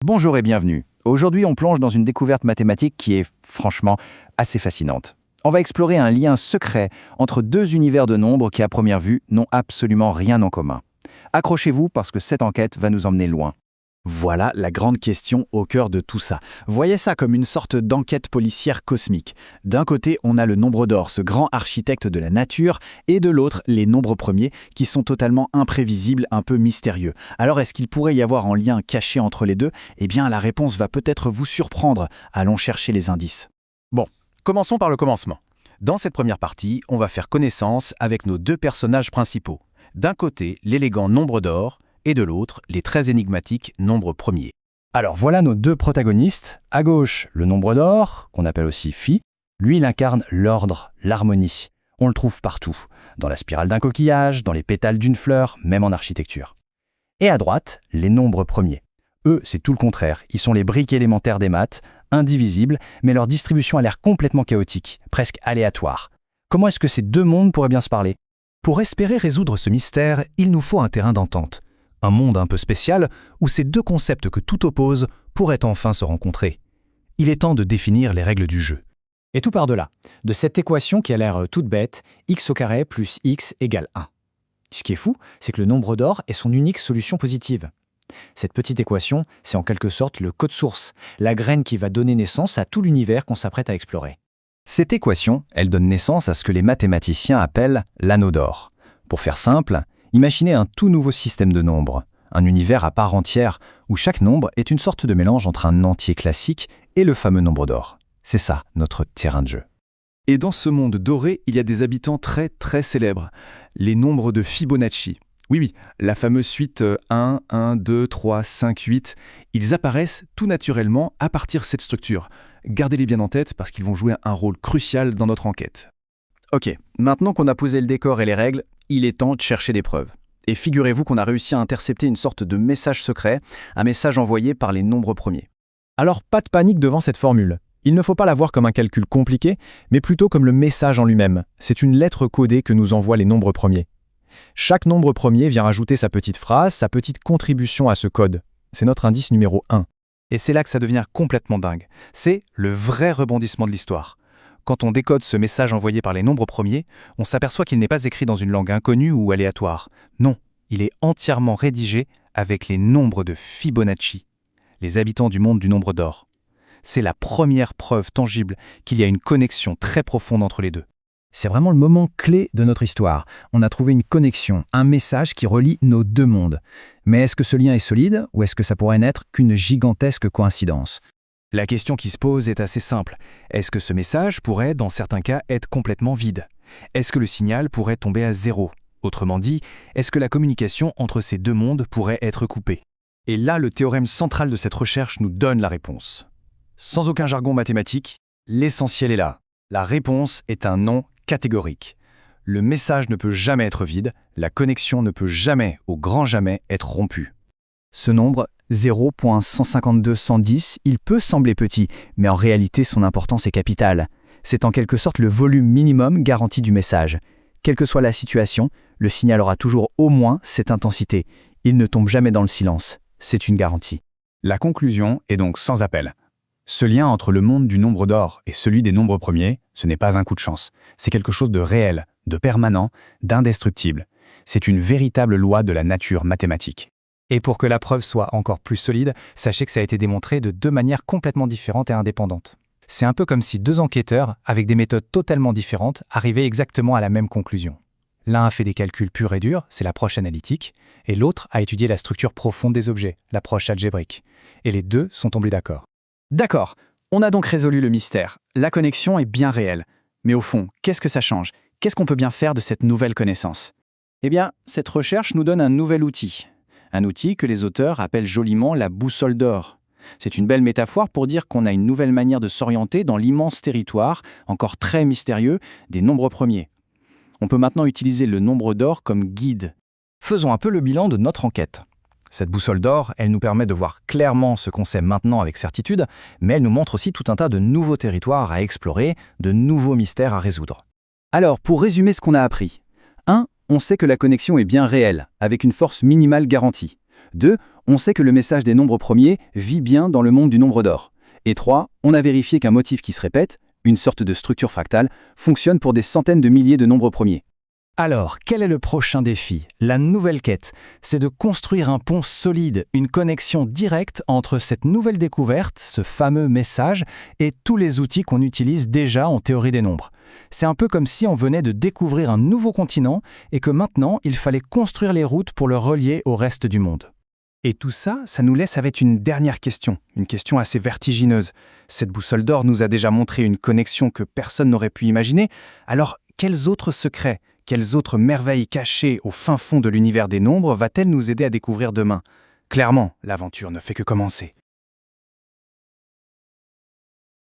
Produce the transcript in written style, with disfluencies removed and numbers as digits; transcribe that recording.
Bonjour et bienvenue. Aujourd'hui, on plonge dans une découverte mathématique qui est franchement assez fascinante. On va explorer un lien secret entre deux univers de nombres qui, à première vue, n'ont absolument rien en commun. Accrochez-vous parce que cette enquête va nous emmener loin. Voilà la grande question au cœur de tout ça. Voyez ça comme une sorte d'enquête policière cosmique. D'un côté, on a le nombre d'or, ce grand architecte de la nature, et de l'autre, les nombres premiers, qui sont totalement imprévisibles, un peu mystérieux. Alors, est-ce qu'il pourrait y avoir un lien caché entre les deux? Eh bien, la réponse va peut-être vous surprendre. Allons chercher les indices. Bon, commençons par le commencement. Dans cette première partie, on va faire connaissance avec nos deux personnages principaux. D'un côté, l'élégant nombre d'or, et de l'autre, les très énigmatiques nombres premiers. Alors voilà nos deux protagonistes. À gauche, le nombre d'or, qu'on appelle aussi phi. Lui, il incarne l'ordre, l'harmonie. On le trouve partout, dans la spirale d'un coquillage, dans les pétales d'une fleur, même en architecture. Et à droite, les nombres premiers. Eux, c'est tout le contraire. Ils sont les briques élémentaires des maths, indivisibles, mais leur distribution a l'air complètement chaotique, presque aléatoire. Comment est-ce que ces deux mondes pourraient bien se parler? Pour espérer résoudre ce mystère, il nous faut un terrain d'entente. Un monde un peu spécial où ces deux concepts que tout oppose pourraient enfin se rencontrer. Il est temps de définir les règles du jeu. Et tout part de là, de cette équation qui a l'air toute bête, x au carré plus x égale 1. Ce qui est fou, c'est que le nombre d'or est son unique solution positive. Cette petite équation, c'est en quelque sorte le code source, la graine qui va donner naissance à tout l'univers qu'on s'apprête à explorer. Cette équation, elle donne naissance à ce que les mathématiciens appellent l'anneau d'or. Pour faire simple, imaginez un tout nouveau système de nombres, un univers à part entière où chaque nombre est une sorte de mélange entre un entier classique et le fameux nombre d'or. C'est ça, notre terrain de jeu. Et dans ce monde doré, il y a des habitants très célèbres, les nombres de Fibonacci. Oui, la fameuse suite 1, 1, 2, 3, 5, 8, ils apparaissent tout naturellement à partir de cette structure. Gardez-les bien en tête parce qu'ils vont jouer un rôle crucial dans notre enquête. Ok, maintenant qu'on a posé le décor et les règles, il est temps de chercher des preuves. Et figurez-vous qu'on a réussi à intercepter une sorte de message secret, un message envoyé par les nombres premiers. Alors pas de panique devant cette formule. Il ne faut pas la voir comme un calcul compliqué, mais plutôt comme le message en lui-même. C'est une lettre codée que nous envoient les nombres premiers. Chaque nombre premier vient rajouter sa petite phrase, sa petite contribution à ce code. C'est notre indice numéro 1. Et c'est là que ça devient complètement dingue. C'est le vrai rebondissement de l'histoire. Quand on décode ce message envoyé par les nombres premiers, on s'aperçoit qu'il n'est pas écrit dans une langue inconnue ou aléatoire. Non, il est entièrement rédigé avec les nombres de Fibonacci, les habitants du monde du nombre d'or. C'est la première preuve tangible qu'il y a une connexion très profonde entre les deux. C'est vraiment le moment clé de notre histoire. On a trouvé une connexion, un message qui relie nos deux mondes. Mais est-ce que ce lien est solide ou est-ce que ça pourrait n'être qu'une gigantesque coïncidence? La question qui se pose est assez simple. Est-ce que ce message pourrait, dans certains cas, être complètement vide? Est-ce que le signal pourrait tomber à zéro? Autrement dit, est-ce que la communication entre ces deux mondes pourrait être coupée? Et là, le théorème central de cette recherche nous donne la réponse. Sans aucun jargon mathématique, l'essentiel est là. La réponse est un non catégorique. Le message ne peut jamais être vide, la connexion ne peut jamais, au grand jamais, être rompue. Ce nombre, 0.152110, il peut sembler petit, mais en réalité son importance est capitale. C'est en quelque sorte le volume minimum garanti du message. Quelle que soit la situation, le signal aura toujours au moins cette intensité. Il ne tombe jamais dans le silence. C'est une garantie. La conclusion est donc sans appel. Ce lien entre le monde du nombre d'or et celui des nombres premiers, ce n'est pas un coup de chance. C'est quelque chose de réel, de permanent, d'indestructible. C'est une véritable loi de la nature mathématique. Et pour que la preuve soit encore plus solide, sachez que ça a été démontré de deux manières complètement différentes et indépendantes. C'est un peu comme si deux enquêteurs, avec des méthodes totalement différentes, arrivaient exactement à la même conclusion. L'un a fait des calculs purs et durs, c'est l'approche analytique, et l'autre a étudié la structure profonde des objets, l'approche algébrique. Et les deux sont tombés d'accord. D'accord, on a donc résolu le mystère. La connexion est bien réelle. Mais au fond, qu'est-ce que ça change? Qu'est-ce qu'on peut bien faire de cette nouvelle connaissance? Eh bien, cette recherche nous donne un nouvel outil. Un outil que les auteurs appellent joliment la boussole d'or. C'est une belle métaphore pour dire qu'on a une nouvelle manière de s'orienter dans l'immense territoire, encore très mystérieux, des nombres premiers. On peut maintenant utiliser le nombre d'or comme guide. Faisons un peu le bilan de notre enquête. Cette boussole d'or, elle nous permet de voir clairement ce qu'on sait maintenant avec certitude, mais elle nous montre aussi tout un tas de nouveaux territoires à explorer, de nouveaux mystères à résoudre. Alors, pour résumer ce qu'on a appris. 1. On sait que la connexion est bien réelle, avec une force minimale garantie. 2. On sait que le message des nombres premiers vit bien dans le monde du nombre d'or. Et 3. On a vérifié qu'un motif qui se répète, une sorte de structure fractale, fonctionne pour des centaines de milliers de nombres premiers. Alors, quel est le prochain défi? La nouvelle quête, c'est de construire un pont solide, une connexion directe entre cette nouvelle découverte, ce fameux message, et tous les outils qu'on utilise déjà en théorie des nombres. C'est un peu comme si on venait de découvrir un nouveau continent et que maintenant, il fallait construire les routes pour le relier au reste du monde. Et tout ça, ça nous laisse avec une dernière question, une question assez vertigineuse. Cette boussole d'or nous a déjà montré une connexion que personne n'aurait pu imaginer, alors quels autres secrets, quelles autres merveilles cachées au fin fond de l'univers des nombres va-t-elle nous aider à découvrir demain? Clairement, l'aventure ne fait que commencer.